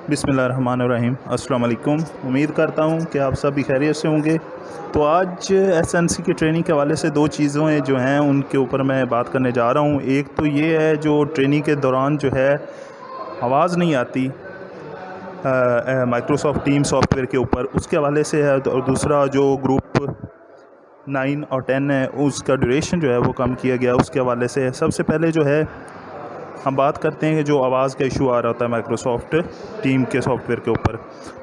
बिस्मिल्लाहिर्रहमानिर्रहीम। अस्सलाम वालेकुम। उम्मीद करता हूँ कि आप सब भी खैरियत से होंगे। तो आज एसएनसी की ट्रेनिंग के हवाले से दो चीज़ें जो हैं उनके ऊपर मैं बात करने जा रहा हूँ। एक तो ये है जो ट्रेनिंग के दौरान जो है आवाज़ नहीं आती माइक्रोसॉफ्ट टीम सॉफ्टवेयर के ऊपर, उसके हवाले से है। और दूसरा जो ग्रुप 9 और 10 है उसका ड्यूरेशन जो है वो कम किया गया, उसके हवाले से है। सबसे पहले जो है हम बात करते हैं कि जो आवाज़ का इशू आ रहा होता है माइक्रोसॉफ्ट टीम के सॉफ्टवेयर के ऊपर।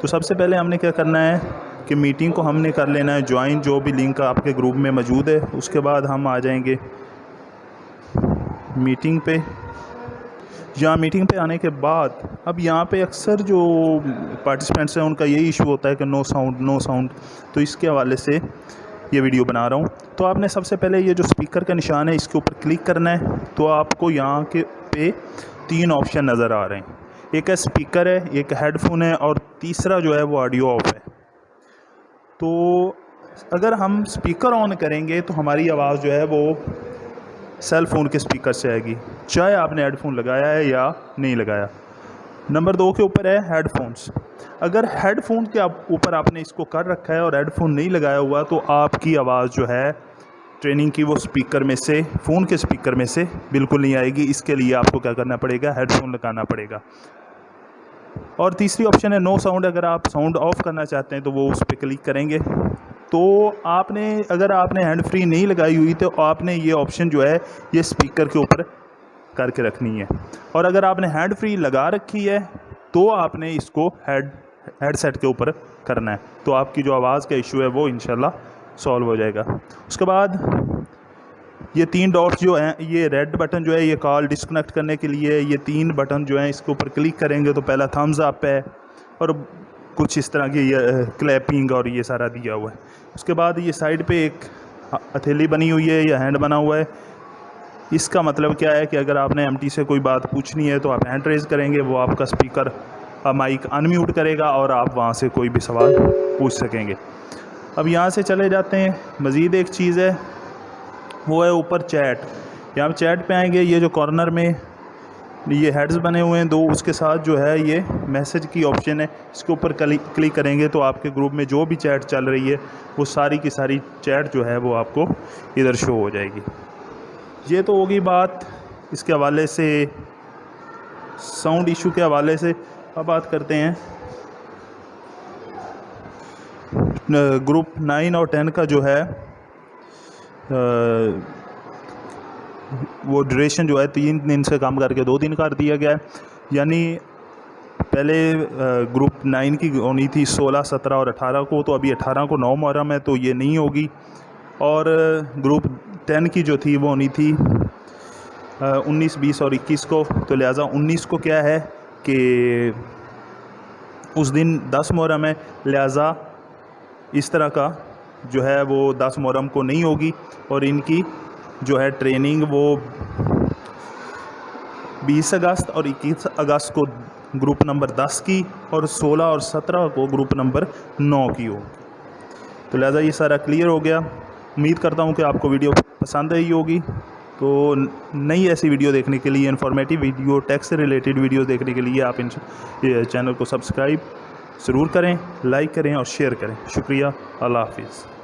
तो सबसे पहले हमने क्या करना है कि मीटिंग को हमने कर लेना है ज्वाइन, जो भी लिंक आपके ग्रुप में मौजूद है। उसके बाद हम आ जाएंगे मीटिंग पे। यहाँ मीटिंग पे आने के बाद अब यहाँ पे अक्सर जो पार्टिसिपेंट्स हैं उनका यही इशू होता है कि नो साउंड। तो इसके हवाले से ये वीडियो बना रहा हूँ। तो आपने सबसे पहले ये जो स्पीकर का निशान है इसके ऊपर क्लिक करना है। तो आपको यहाँ के पे 3 ऑप्शन नज़र आ रहे हैं। एक है स्पीकर है, एक हेडफोन है और तीसरा जो है वो ऑडियो ऑफ है। तो अगर हम स्पीकर ऑन करेंगे तो हमारी आवाज़ जो है वो सेल फ़ोन के स्पीकर से आएगी, चाहे आपने हेडफोन लगाया है या नहीं लगाया। नंबर 2 के ऊपर है हेडफोन्स। अगर हेडफोन के ऊपर आपने इसको कर रखा है और हेडफोन नहीं लगाया हुआ तो आपकी आवाज़ जो है ट्रेनिंग की वो स्पीकर में से, फ़ोन के स्पीकर में से बिल्कुल नहीं आएगी। इसके लिए आपको क्या करना पड़ेगा, हेडफोन लगाना पड़ेगा। और तीसरी ऑप्शन है नो साउंड। अगर आप साउंड ऑफ़ करना चाहते हैं तो वो उस पर क्लिक करेंगे। तो अगर आपने हैंड फ्री नहीं लगाई हुई तो आपने ये ऑप्शन जो है ये स्पीकर के ऊपर करके रखनी है। और अगर आपने हैंड फ्री लगा रखी है तो आपने इसको हेडसेट के ऊपर करना है। तो आपकी जो आवाज़ का इशू है वो इंशाल्लाह सॉल्व हो जाएगा। उसके बाद ये 3 डॉट्स जो हैं, ये रेड बटन जो है ये कॉल डिस्कनेक्ट करने के लिए, ये 3 बटन जो हैं इसके ऊपर क्लिक करेंगे तो पहला थम्स अप है और कुछ इस तरह की क्लैपिंग और ये सारा दिया हुआ है। उसके बाद ये साइड पे एक हथेली बनी हुई है या हैंड बना हुआ है। इसका मतलब क्या है कि अगर आपने एमटी से कोई बात पूछनी है तो आप हैंड रेज़ करेंगे, वो आपका स्पीकर माइक अनम्यूट करेगा और आप वहाँ से कोई भी सवाल पूछ सकेंगे। अब यहाँ से चले जाते हैं, मज़ीद एक चीज़ है वो है ऊपर चैट। यहाँ चैट पे आएंगे, ये जो कॉर्नर में ये हेड्स बने हुए हैं 2, उसके साथ जो है ये मैसेज की ऑप्शन है, इसके ऊपर क्लिक करेंगे तो आपके ग्रुप में जो भी चैट चल रही है वो सारी की सारी चैट जो है वो आपको इधर शो हो जाएगी। ये तो होगी बात इसके हवाले से, साउंड इशू के हवाले से। अब बात करते हैं ग्रुप 9 और 10 का जो है वो ड्यूरेशन जो है 3 दिन से कम करके 2 दिन कर दिया गया है। यानी पहले ग्रुप 9 की होनी थी 16, 17 और 18 को, तो अभी 18 को 9 मुहर्रम है तो ये नहीं होगी। और ग्रुप 10 की जो थी वो होनी थी 19, 20 और 21 को। तो लिहाजा 19 को क्या है कि उस दिन 10 मुहर्रम है, लिहाजा इस तरह का जो है वो 10 मुहर्रम को नहीं होगी। और इनकी जो है ट्रेनिंग वो 20 अगस्त और 21 अगस्त को ग्रुप नंबर 10 की और 16 और 17 को ग्रुप नंबर 9 की होगी। तो लिहाजा ये सारा क्लियर हो गया। उम्मीद करता हूँ कि आपको वीडियो पसंद आई होगी। तो नई ऐसी वीडियो देखने के लिए, इन्फॉर्मेटिव वीडियो, टेक से रिलेटेड वीडियो देखने के लिए आप ये चैनल को सब्सक्राइब ज़रूर करें, लाइक करें और शेयर करें। शुक्रिया। अल्लाह हाफिज़।